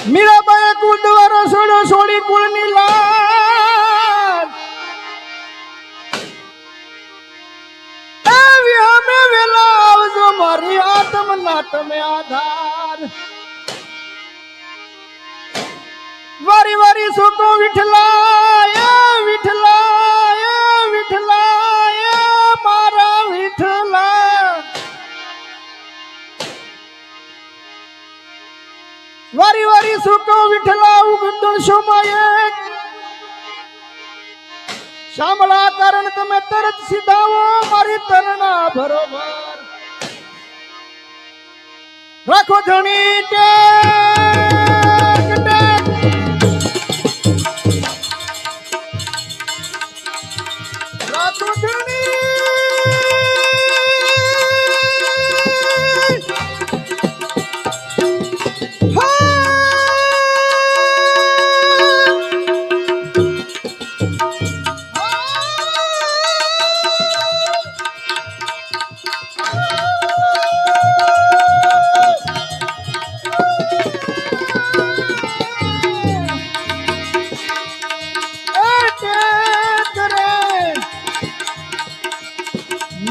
મીરાબાઈ કુંડવારો સોડો સોડી કુળની લાલ એવી અમે વેલા આવજો મારી આત્મના તમે આધાર વારી વારી સુકો વિઠલા એ વિઠલા એ વિઠલા એ મારા વિઠલા વારી વારી સુકો વિઠલા ઉગંદણ શોમાયે શામળા કારણ તમે તરત સીધાવો મારી તરણા બરોબર રાખો ધણી ટેક ટેક રાખો ધણી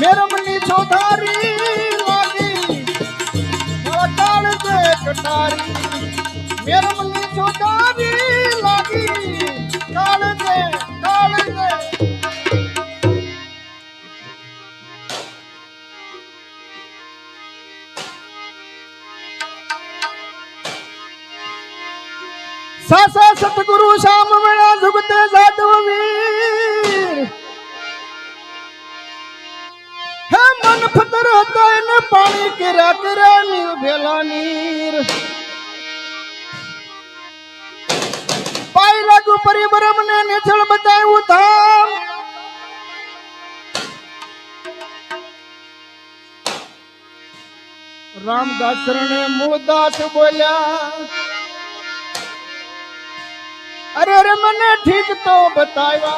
मेरमनी चौधारी लागी काल से कटारी मेरमनी चौधारी लागी काल से सासा सतगुरु श्याम वेला जुगते जादव वीर मन फतर होता है न पानी किरा किरा नीर भेला नीर पाई लागू परिभ्रम ने निचल बताए धाम रामदास ने मुदास बोलिया अरे अरे मने ठीक तो बताया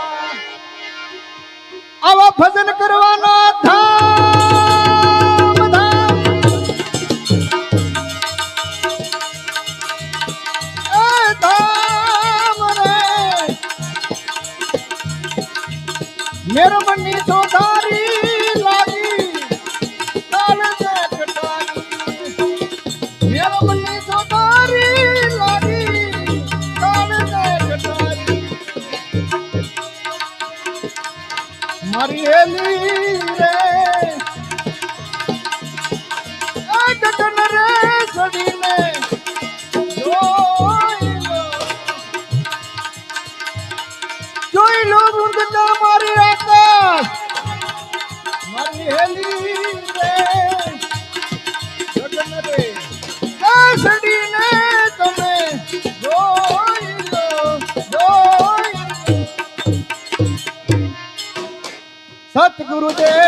आवा भजन करवाना धाम धाम ए धाम रे मेरे मनी चौधारी लागी काल से कटारी मेरे मनी चौधारी लागी काल से कटारी मारी हेली रे गगन रे सड़ी में जोई लो बुंद का मारी आकाश मारी हेली रे गगन रे सड़ी ने तुम्हें जोई लो सतगुरुदेव